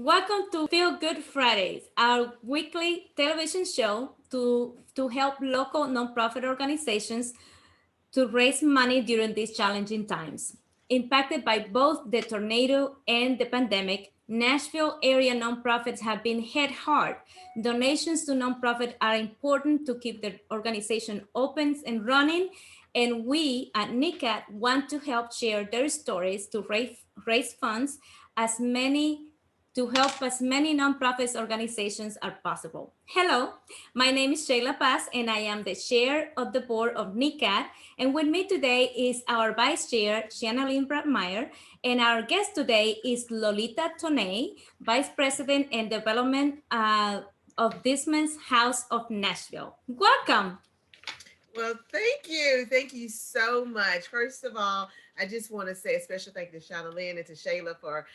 Welcome to Feel Good Fridays, our weekly television show to help local nonprofit organizations to raise money during these challenging times. Impacted by both the tornado and the pandemic, Nashville area nonprofits have been hit hard. Donations to nonprofits are important to keep the organization open and running, and we at NECAT want to help share their stories to raise funds as many to help as many nonprofits organizations as possible. Hello, my name is Shayla Paz, and I am the chair of the board of NECAT. And with me today is our vice chair, Shanalyn Bradmeyer, and our guest today is Lolita Toney, vice president and development of Dismas House of Nashville. Welcome. Well, thank you. Thank you so much. First of all, I just want to say a special thank you to Shauna Lynn and to Shayla for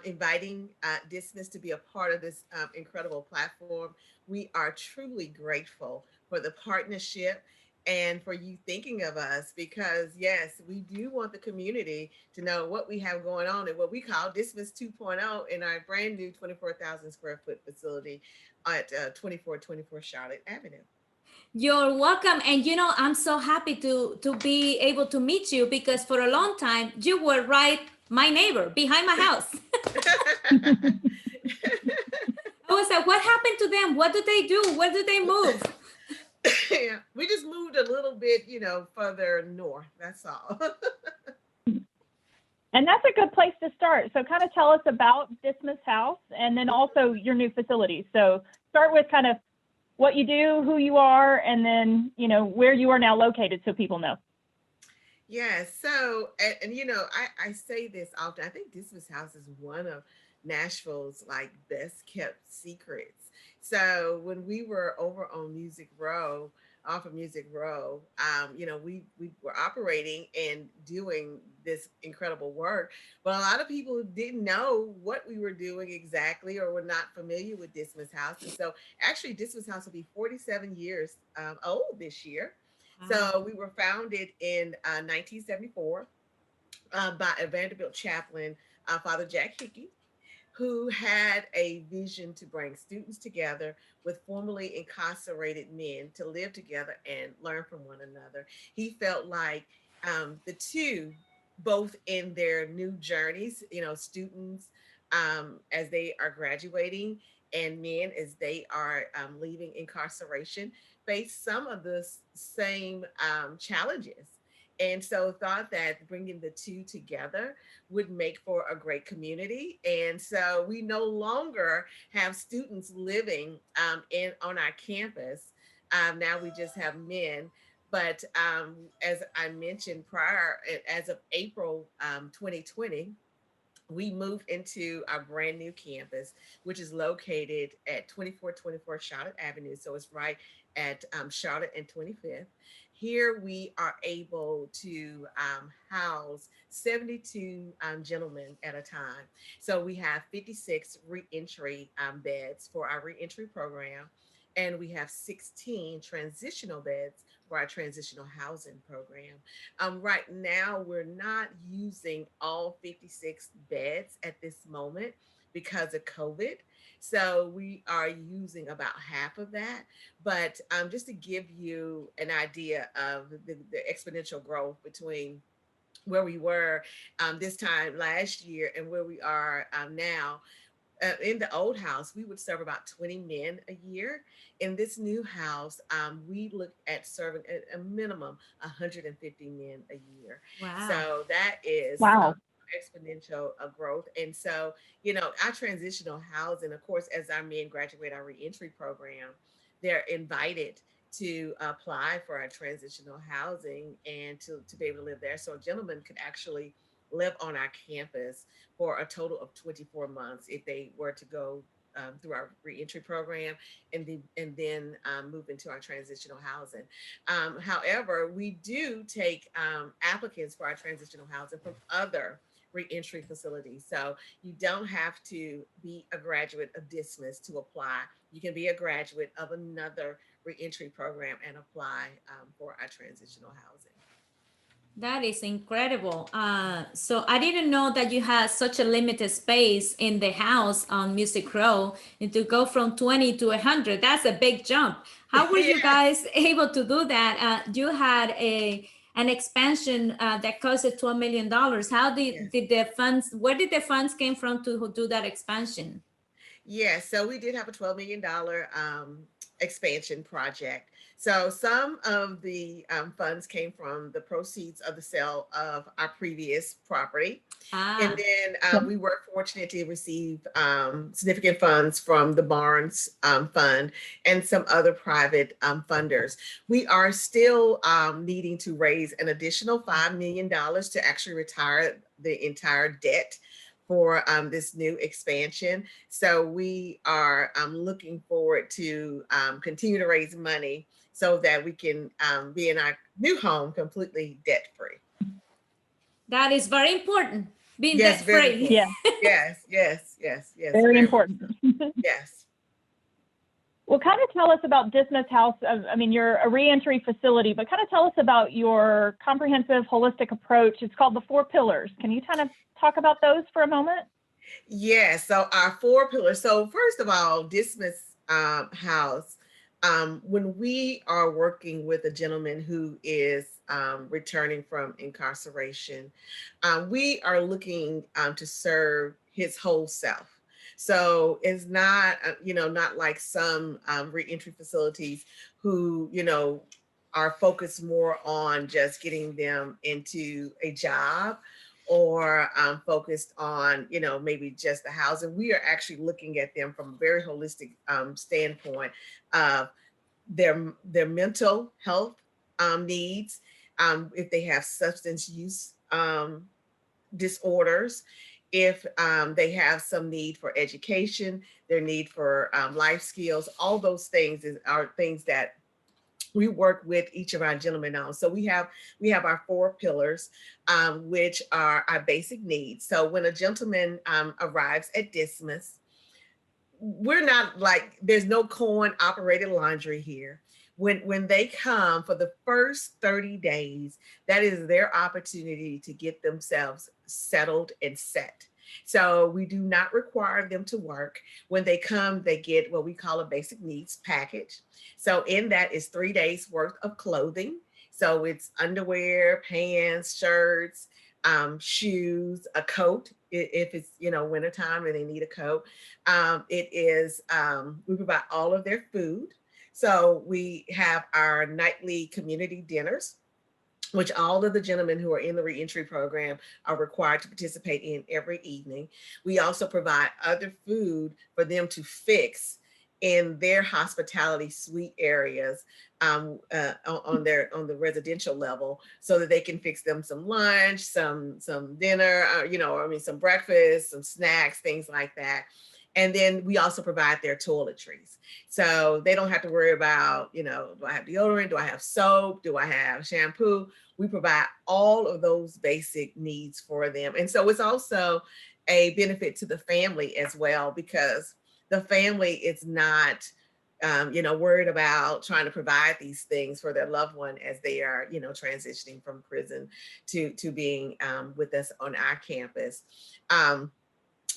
inviting Dismiss to be a part of this incredible platform. We are truly grateful for the partnership and for you thinking of us because, yes, we do want the community to know what we have going on and what we call Dismiss 2.0 in our brand new 24,000 square foot facility at 2424 Charlotte Avenue. You're welcome. And I'm so happy to be able to meet you because for a long time you were right my neighbor behind my house. I was like, what happened to them? What do they do? Where do they move? Yeah, we just moved a little bit, further north. That's all. And that's a good place to start. So kind of tell us about Dismas House and then also your new facility. So start with kind of what you do, who you are, and then, where you are now located so people know. Yeah. So, I say this often. I think Dismas House is one of Nashville's like best kept secrets. So when we were over on Music Row, off of Music Row, we were operating and doing this incredible work, but a lot of people didn't know what we were doing exactly or were not familiar with Dismas House. And so, actually, Dismas House will be 47 years old this year. Wow. So we were founded in 1974 by a Vanderbilt chaplain, Father Jack Hickey, who had a vision to bring students together with formerly incarcerated men to live together and learn from one another. He felt like the two, both in their new journeys, students as they are graduating and men as they are leaving incarceration, face some of the same challenges. And so thought that bringing the two together would make for a great community. And so we no longer have students living in on our campus. Now we just have men. But as I mentioned prior, as of April 2020, we moved into our brand new campus, which is located at 2424 Charlotte Avenue. So it's right at Charlotte and 25th. Here we are able to house 72 gentlemen at a time. So we have 56 reentry beds for our reentry program, and we have 16 transitional beds for our transitional housing program. Right now, we're not using all 56 beds at this moment because of COVID. So we are using about half of that. But just to give you an idea of the exponential growth between where we were this time last year and where we are now, in the old house, we would serve about 20 men a year. In this new house, we look at serving at a minimum 150 men a year. Wow. So that is Wow. exponential growth. And so, our transitional housing, of course, as our men graduate our reentry program, they're invited to apply for our transitional housing and to be able to live there. So a gentleman could actually live on our campus for a total of 24 months if they were to go through our reentry program and then move into our transitional housing. However, we do take applicants for our transitional housing from other reentry facilities. So you don't have to be a graduate of Dismas to apply. You can be a graduate of another reentry program and apply for our transitional housing. That is incredible. So I didn't know that you had such a limited space in the house on Music Row, and to go from 20 to 100, that's a big jump. How were you Yes, guys able to do that? You had an expansion that costed $12 million. How yes. did the funds, where did the funds came from to do that expansion? Yes, so we did have a $12 million expansion project. So some of the funds came from the proceeds of the sale of our previous property. And Ah, then Yeah. we were fortunate to receive significant funds from the Barnes Fund and some other private funders. We are still needing to raise an additional $5 million to actually retire the entire debt for this new expansion. So we are looking forward to continue to raise money so that we can be in our new home completely debt free. that is very important, being Yes, debt very free. Yeah, important. Yes, yes, yes, yes, very very much. important. Yes. Well, kind of tell us about Dismas House. I mean, you're a reentry facility, but kind of tell us about your comprehensive, holistic approach. It's called the Four Pillars. Can you kind of talk about those for a moment? Yes. So our four pillars. So first of all, Dismas House. When we are working with a gentleman who is returning from incarceration, we are looking to serve his whole self. So it's not, not like some reentry facilities who, are focused more on just getting them into a job or focused on, maybe just the housing. We are actually looking at them from a very holistic standpoint of their mental health needs, if they have substance use disorders, if they have some need for education, their need for life skills, all those things are things that we work with each of our gentlemen on. So we have our four pillars, which are our basic needs. So when a gentleman arrives at Dismas, we're not like, there's no coin operated laundry here. When they come for the first 30 days, that is their opportunity to get themselves settled and set. So we do not require them to work. When they come, they get what we call a basic needs package. So in that is 3 days worth of clothing. So it's underwear, pants, shirts, shoes, a coat if it's wintertime and they need a coat. It is we provide all of their food. So we have our nightly community dinners, which all of the gentlemen who are in the reentry program are required to participate in every evening. We also provide other food for them to fix in their hospitality suite areas, on the residential level, so that they can fix them some lunch, some dinner, some breakfast, some snacks, things like that. And then we also provide their toiletries. So they don't have to worry about, do I have deodorant? Do I have soap? Do I have shampoo? We provide all of those basic needs for them. And so it's also a benefit to the family as well, because the family is not, worried about trying to provide these things for their loved one as they are, transitioning from prison to being with us on our campus. Um,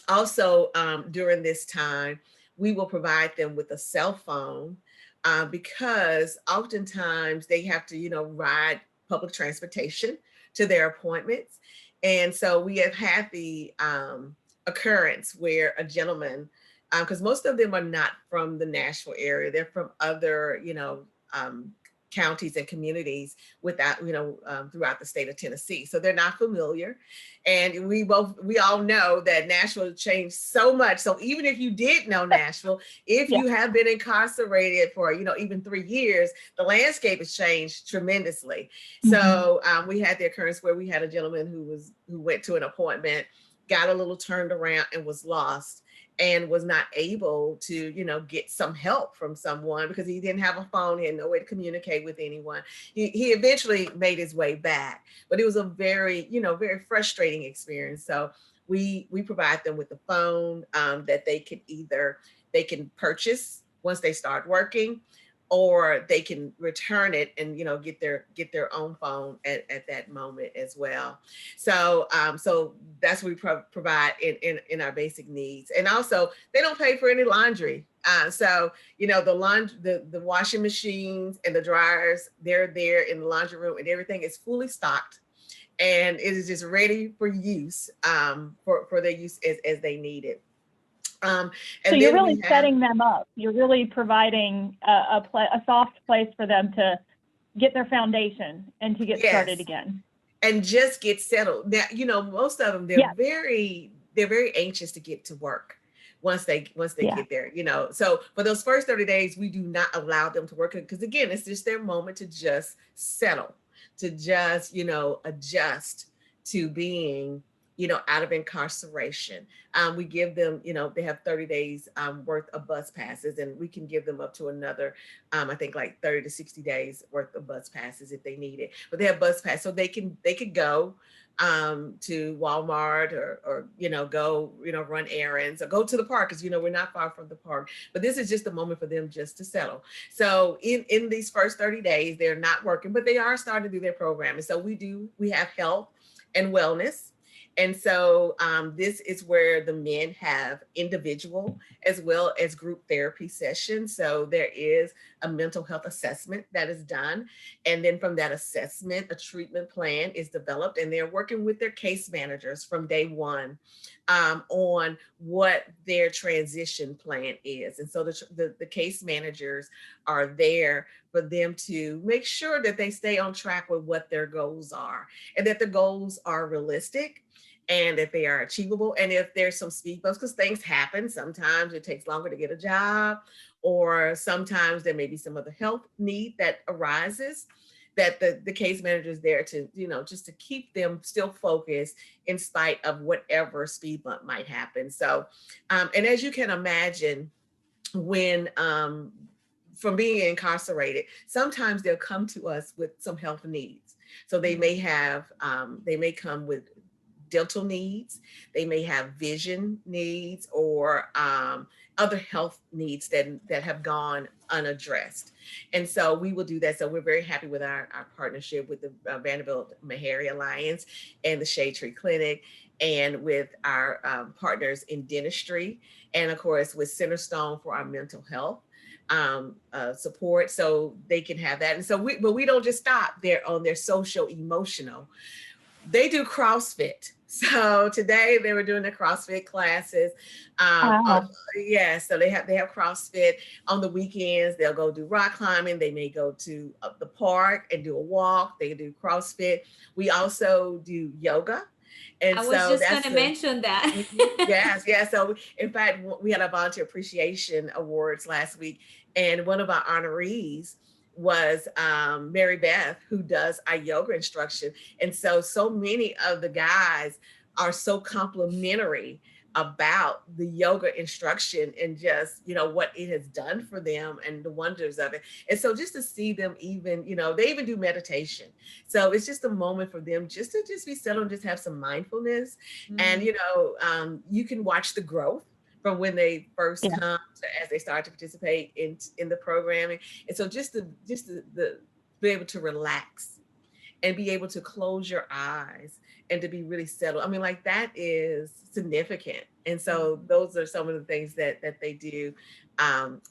Also, during this time, we will provide them with a cell phone, because oftentimes they have to, ride public transportation to their appointments. And so we have had the occurrence where a gentleman, because most of them are not from the Nashville area, they're from other, counties and communities without, throughout the state of Tennessee. So they're not familiar. And we all know that Nashville changed so much. So even if you did know Nashville, if Yeah. you have been incarcerated for, even 3 years, the landscape has changed tremendously. Mhm. So we had the occurrence where we had a gentleman who went to an appointment, got a little turned around and was lost, and was not able to, get some help from someone because he didn't have a phone. He had no way to communicate with anyone. He eventually made his way back, but it was a very, very frustrating experience. So we provide them with a phone that they can purchase once they start working, or they can return it and get their own phone at that moment as well. So so that's what we provide in our basic needs. And also they don't pay for any laundry. So the washing machines and the dryers, they're there in the laundry room, and everything is fully stocked, and it is just ready for use, for their use as they need it. And so you're really setting them up. You're really providing a soft place for them to get their foundation and to get started again. And just get settled. Now, most of them, they're very anxious to get to work once they get there. So for those first 30 days, we do not allow them to work, because again, it's just their moment to just settle, to just adjust to being out of incarceration. We give them, they have 30 days worth of bus passes, and we can give them up to another, I think like 30 to 60 days worth of bus passes if they need it. But they have bus pass, so they could go to Walmart or go, run errands or go to the park, because, we're not far from the park. But this is just a moment for them just to settle. So in these first 30 days, they're not working, but they are starting to do their program. And so we have health and wellness. And so this is where the men have individual as well as group therapy sessions. So there is a mental health assessment that is done. And then from that assessment, a treatment plan is developed, and they're working with their case managers from day one on what their transition plan is. And so the case managers are there for them to make sure that they stay on track with what their goals are, and that the goals are realistic, and that they are achievable. And if there's some speed bumps, because things happen, sometimes it takes longer to get a job, or sometimes there may be some other health need that arises, that the case manager is there to, just to keep them still focused in spite of whatever speed bump might happen. So, and as you can imagine, when from being incarcerated, sometimes they'll come to us with some health needs. So they may come with dental needs, they may have vision needs, or other health needs that have gone unaddressed. And so we will do that. So we're very happy with our partnership with the Vanderbilt Meharry Alliance and the Shade Tree Clinic, and with our partners in dentistry, and of course with Centerstone for our mental health support, so they can have that. And so but we don't just stop there on their social emotional. They do CrossFit. So today they were doing the CrossFit classes. So they have CrossFit. On the weekends, they'll go do rock climbing. They may go to the park and do a walk. They do CrossFit. We also do yoga. And I was just going to mention that. Yes. So in fact, we had a volunteer appreciation awards last week, and one of our honorees was Mary Beth, who does our yoga instruction. And so many of the guys are so complimentary about the yoga instruction, and just, what it has done for them and the wonders of it. And so just to see them even, they even do meditation. So it's just a moment for them just to be settled and just have some mindfulness. And, you can watch the growth from when they first come to as they start to participate in the programming. And so just to be able to relax and be able to close your eyes and to be really settled. I mean, like, that is significant. And so those are some of the things that they do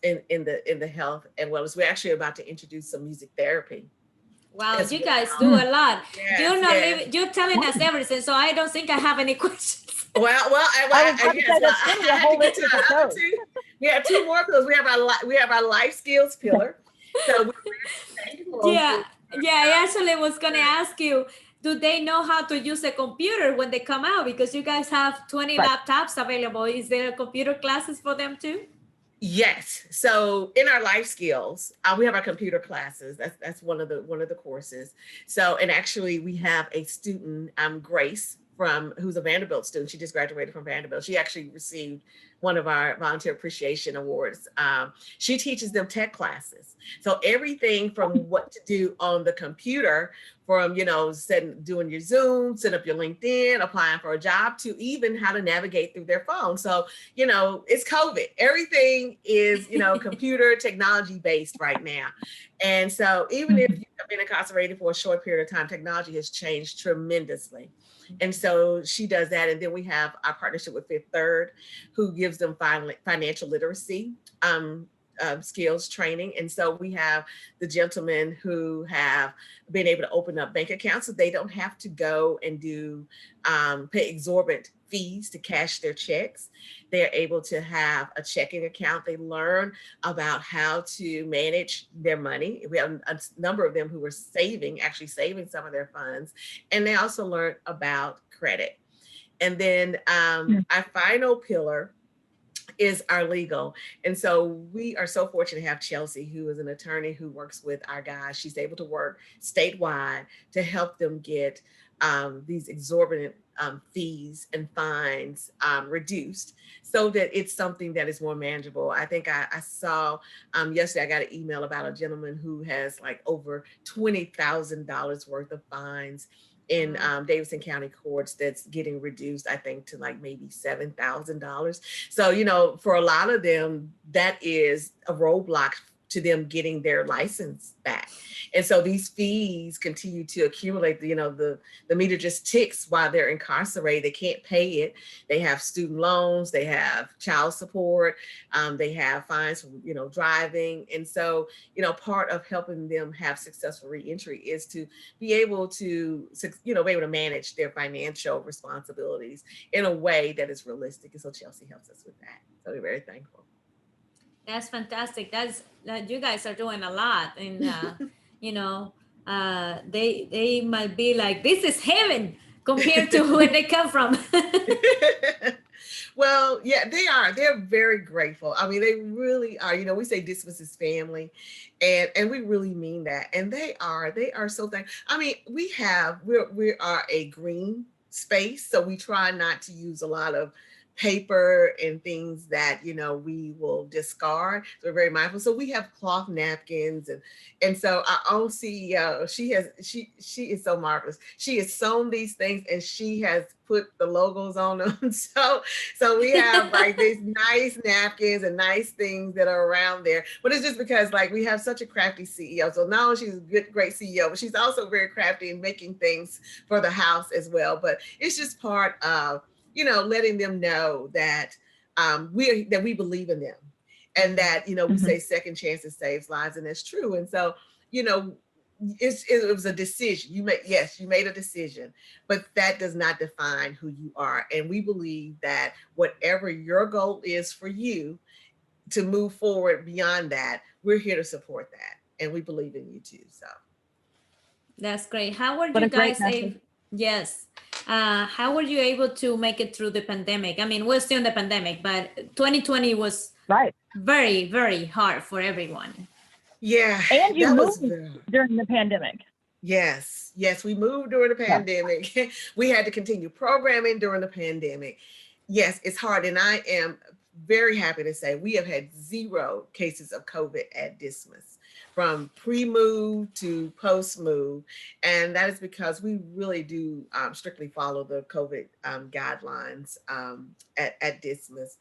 in the health and wellness. We're actually about to introduce some music therapy. Wow, you guys do a lot. You're telling us everything, so I don't think I have any questions. We have two more pillars. We have our life skills pillar. So I actually was going to ask you, do they know how to use a computer when they come out? Because you guys have 20 laptops available. Is there computer classes for them too? Yes. So in our life skills, we have our computer classes. That's one of the courses. So, and actually we have a student, Grace, who's a Vanderbilt student. She just graduated from Vanderbilt. She actually received one of our volunteer appreciation awards. She teaches them tech classes. So everything from what to do on the computer, from, doing your Zoom, set up your LinkedIn, applying for a job, to even how to navigate through their phone. So, it's COVID. Everything is, computer technology based right now. And so even if you've been incarcerated for a short period of time, technology has changed tremendously. And so she does that. And then we have our partnership with Fifth Third, who gives them financial literacy skills training. And so we have the gentlemen who have been able to open up bank accounts so they don't have to go and pay exorbitant fees to cash their checks. They're able to have a checking account. They learn about how to manage their money. We have a number of them who are actually saving some of their funds. And they also learn about credit. And then our final pillar is our legal. And so we are so fortunate to have Chelsea, who is an attorney who works with our guys. She's able to work statewide to help them get these exorbitant fees and fines reduced, so that it's something that is more manageable. I think I saw yesterday, I got an email about a gentleman who has like over $20,000 worth of fines in Davidson County courts that's getting reduced, I think, to like maybe $7,000. So, for a lot of them, that is a roadblock to them getting their license back. And so these fees continue to accumulate. The meter just ticks while they're incarcerated. They can't pay it. They have student loans, they have child support, they have fines for, driving. And so, part of helping them have successful reentry is to be able to, be able to manage their financial responsibilities in a way that is realistic. And so Chelsea helps us with that. So we're very thankful. That's fantastic. You guys are doing a lot, and they might be like, this is heaven compared to where they come from. Well, yeah, they are. They're very grateful. I mean, they really are. We say Dismas is family, and we really mean that. And they are so thankful. I mean, we are a green space, so we try not to use a lot of paper and things that we will discard. So we're very mindful. So we have cloth napkins, and so our own CEO, she is so marvelous. She has sewn these things and she has put the logos on them. So we have like these nice napkins and nice things that are around there. But it's just because like we have such a crafty CEO. So not only she's a great CEO, but she's also very crafty in making things for the house as well. But it's just part of letting them know that we believe in them, and that we say second chances saves lives, and that's true. And so it was a decision you made. Yes, you made a decision, but that does not define who you are. And we believe that whatever your goal is for you to move forward beyond that, we're here to support that, and we believe in you too. So that's great. How were you guys able? Yes. How were you able to make it through the pandemic? I mean, we're still in the pandemic, but 2020 was very, very hard for everyone. Yeah. And you moved during the pandemic. Yes, we moved during the pandemic. Yeah. We had to continue programming during the pandemic. Yes, it's hard. And I am very happy to say we have had 0 cases of COVID at Dismas, from pre-move to post-move. And that is because we really do strictly follow the COVID guidelines at Dismas.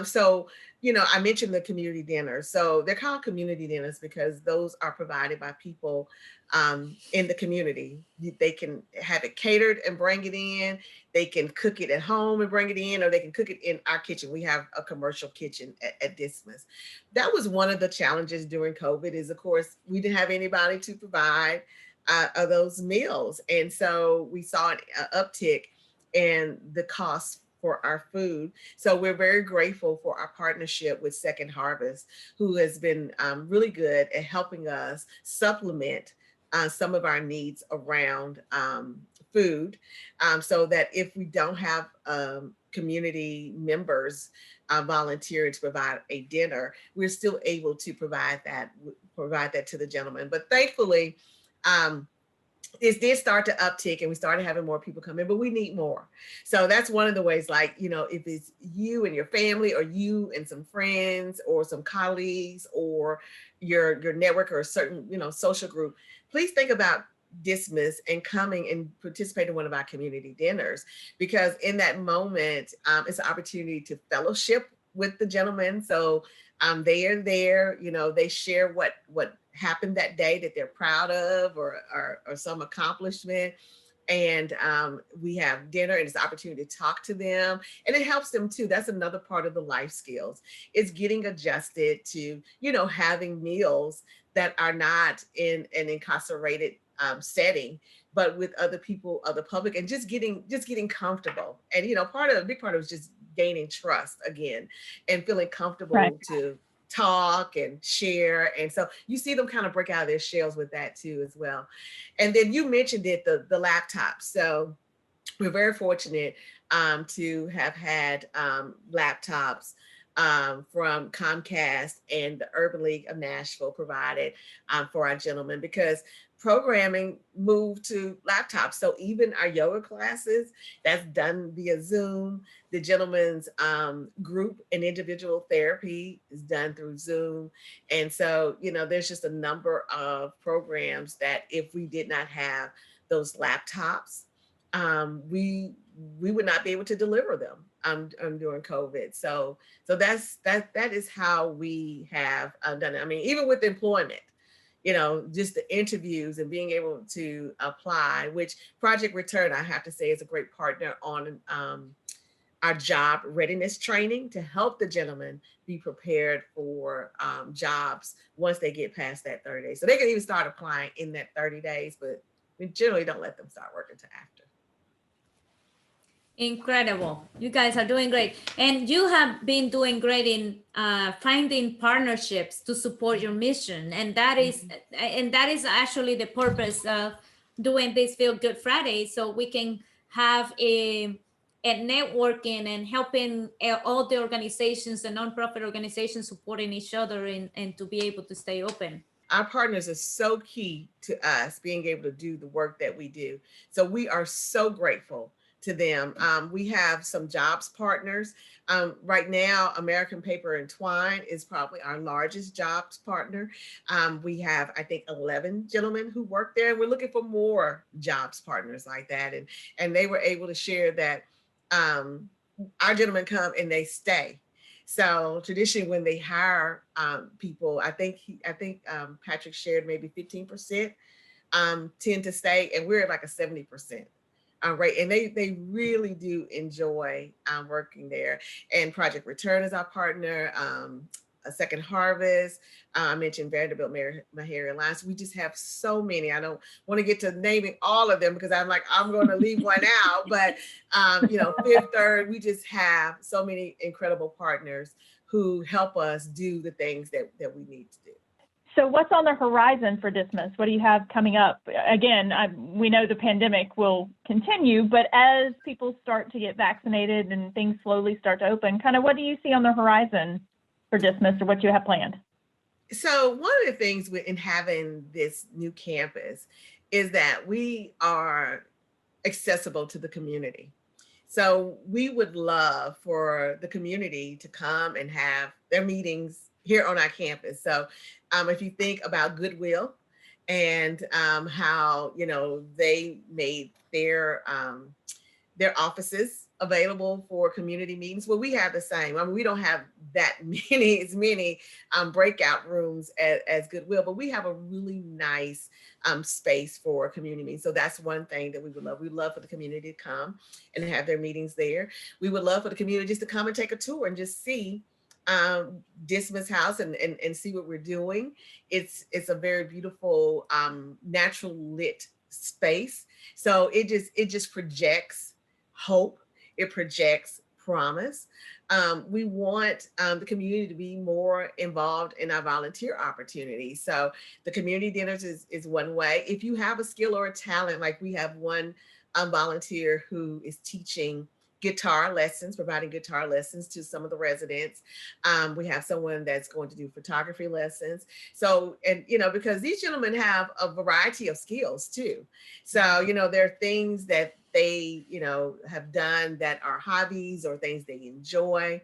So, I mentioned the community dinners. So they're called community dinners because those are provided by people in the community. They can have it catered and bring it in. They can cook it at home and bring it in, or they can cook it in our kitchen. We have a commercial kitchen at Dismas. That was one of the challenges during COVID, is of course, we didn't have anybody to provide those meals. And so we saw an uptick in the cost for our food. So we're very grateful for our partnership with Second Harvest, who has been really good at helping us supplement some of our needs around food, so that if we don't have community members volunteering to provide a dinner, we're still able to provide that to the gentleman. But thankfully, It did start to uptick and we started having more people come in, but we need more. So that's one of the ways, like, you know, if it's you and your family or you and some friends or some colleagues or your network or a certain, you know, social group, please think about Dismas and coming and participate in one of our community dinners, because in that moment, it's an opportunity to fellowship with the gentlemen. So they are there, you know, they share what happened that day that they're proud of, or some accomplishment. And we have dinner and it's an opportunity to talk to them, and it helps them too. That's another part of the life skills. It's getting adjusted to, you know, having meals that are not in an incarcerated setting, but with other people, other public, and just getting comfortable. And you know, a big part of it is just gaining trust again and feeling Right. comfortable to talk and share. And so you see them kind of break out of their shells with that too as well. And then you mentioned it, the laptops. So we're very fortunate to have had laptops from Comcast and the Urban League of Nashville provided for our gentlemen, because programming moved to laptops. So even our yoga classes, that's done via Zoom. The gentleman's group and individual therapy is done through Zoom. And so, you know, there's just a number of programs that if we did not have those laptops, we would not be able to deliver them during COVID. So that is how we have done it. I mean, even with employment, you know, just the interviews and being able to apply, which Project Return, I have to say, is a great partner on our job readiness training to help the gentleman be prepared for jobs once they get past that 30 days. So they can even start applying in that 30 days, but we generally don't let them start working till after. Incredible. You guys are doing great. And you have been doing great in finding partnerships to support your mission. And that is actually the purpose of doing this Feel Good Friday, so we can have a networking and helping all the organizations, the nonprofit organizations, supporting each other, and to be able to stay open. Our partners are so key to us being able to do the work that we do. So we are so grateful to them. We have some jobs partners. Right now, American Paper and Twine is probably our largest jobs partner. We have, I think, 11 gentlemen who work there. We're looking for more jobs partners like that. And they were able to share that our gentlemen come and they stay. So traditionally, when they hire people, I think Patrick shared maybe 15% tend to stay, and we're at like a 70% rate, and they really do enjoy working there. And Project Return is our partner. A Second Harvest. I mentioned Vanderbilt Meharry Alliance. We just have so many. I don't want to get to naming all of them because I'm going to leave one out. But you know, Fifth Third, we just have so many incredible partners who help us do the things that we need to do. So what's on the horizon for Dismas? What do you have coming up? Again, we know the pandemic will continue, but as people start to get vaccinated and things slowly start to open, kind of what do you see on the horizon for Dismas, or what you have planned? So one of the things in having this new campus is that we are accessible to the community. So we would love for the community to come and have their meetings here on our campus. So if you think about Goodwill and how, you know, they made their offices available for community meetings. Well, we have the same. I mean, we don't have that many breakout rooms as Goodwill, but we have a really nice space for community meetings. So that's one thing that we would love. We'd love for the community to come and have their meetings there. We would love for the community just to come and take a tour and just see Dismas House and see what we're doing. It's a very beautiful natural lit space. So it just projects hope. It projects promise. We want the community to be more involved in our volunteer opportunities. So the community dinners is one way. If you have a skill or a talent, like we have one volunteer who is teaching guitar lessons, providing guitar lessons to some of the residents. We have someone that's going to do photography lessons. So, and, because these gentlemen have a variety of skills too. So, there are things that they, have done that are hobbies or things they enjoy.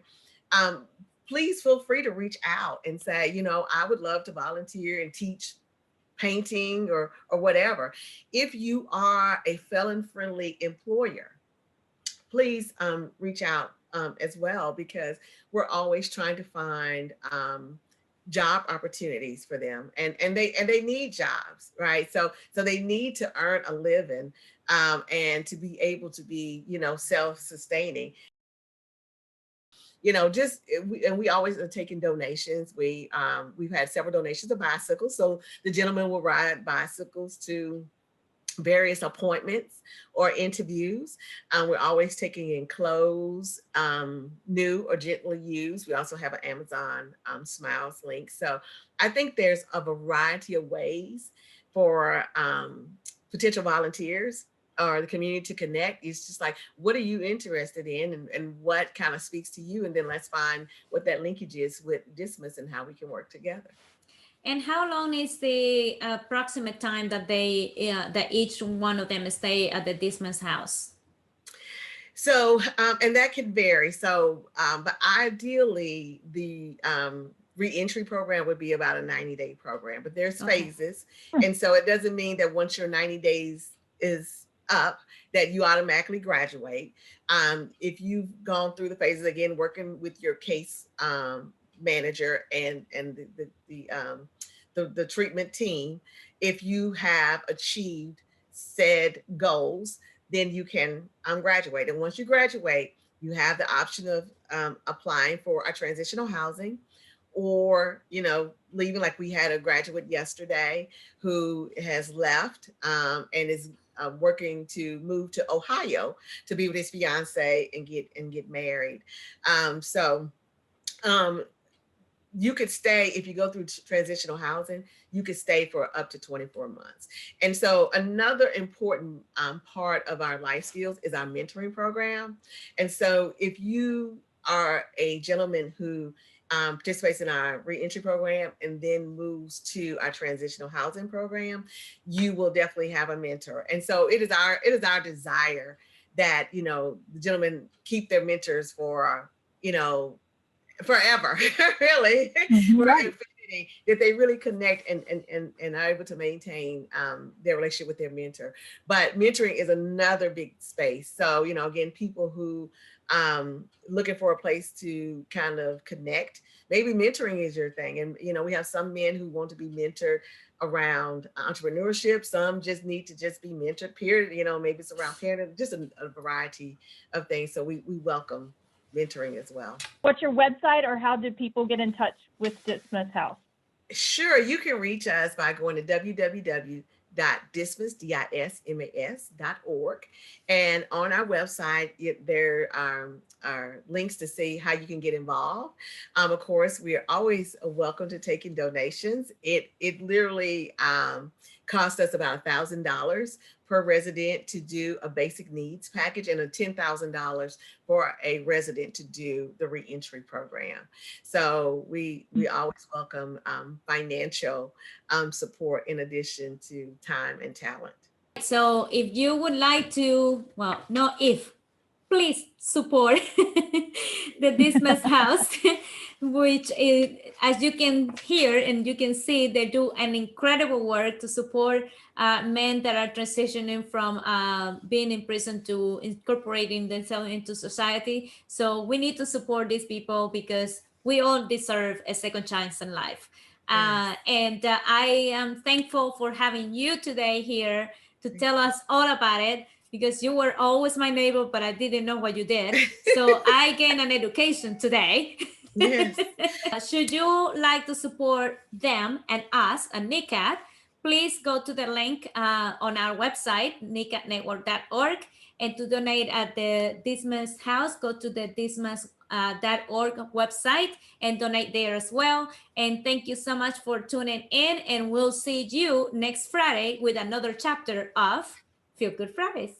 Please feel free to reach out and say, I would love to volunteer and teach painting or whatever. If you are a felon-friendly employer, please reach out as well, because we're always trying to find job opportunities for them, and they need jobs, right? So they need to earn a living, and to be able to be self-sustaining. We always are taking donations. We've had several donations of bicycles, so the gentleman will ride bicycles to various appointments or interviews. We're always taking in clothes, new or gently used. We also have an Amazon Smiles link. So I think there's a variety of ways for potential volunteers or the community to connect. It's just like, what are you interested in, and what kind of speaks to you? And then let's find what that linkage is with Dismas and how we can work together. And how long is the approximate time that that each one of them stay at the Dismas house? So, and that can vary. So, but ideally, the reentry program would be about a 90-day program, but there's phases. And so it doesn't mean that once your 90 days is up, that you automatically graduate. If you've gone through the phases, again, working with your case manager and the treatment team, if you have achieved said goals, then you can graduate. And once you graduate, you have the option of applying for a transitional housing, or leaving. Like, we had a graduate yesterday who has left and is working to move to Ohio to be with his fiance and get married. You could stay, if you go through transitional housing, you could stay for up to 24 months. And so another important part of our life skills is our mentoring program. And so if you are a gentleman who participates in our reentry program and then moves to our transitional housing program, you will definitely have a mentor. And so it is our desire that, the gentlemen keep their mentors for, forever, really, for infinity, that they really connect and are able to maintain their relationship with their mentor. But mentoring is another big space. So, again, people who looking for a place to kind of connect, maybe mentoring is your thing. And, we have some men who want to be mentored around entrepreneurship. Some just need to just be mentored, period. Maybe it's around parenting, just a variety of things. So we welcome mentoring as well. What's your website, or how do people get in touch with Dismas House? Sure, you can reach us by going to www.dismas.org. And on our website, there are links to see how you can get involved. Of course, we are always welcome to taking donations. It literally cost us about $1,000 per resident to do a basic needs package, and a $10,000 for a resident to do the reentry program. So we always welcome financial support in addition to time and talent. So if you would like to, well, no, please support the Dismas House, which is, as you can hear and you can see, they do an incredible work to support men that are transitioning from being in prison to incorporating themselves into society. So we need to support these people, because we all deserve a second chance in life. Yes. And I am thankful for having you today here to tell us all about it, because you were always my neighbor, but I didn't know what you did. So I gained an education today. Yes. Should you like to support them and us at NECAT, please go to the link on our website, necatnetwork.org, and to donate at the Dismas House, go to the dismas.org website and donate there as well. And thank you so much for tuning in, and we'll see you next Friday with another chapter of Feel Good Fridays.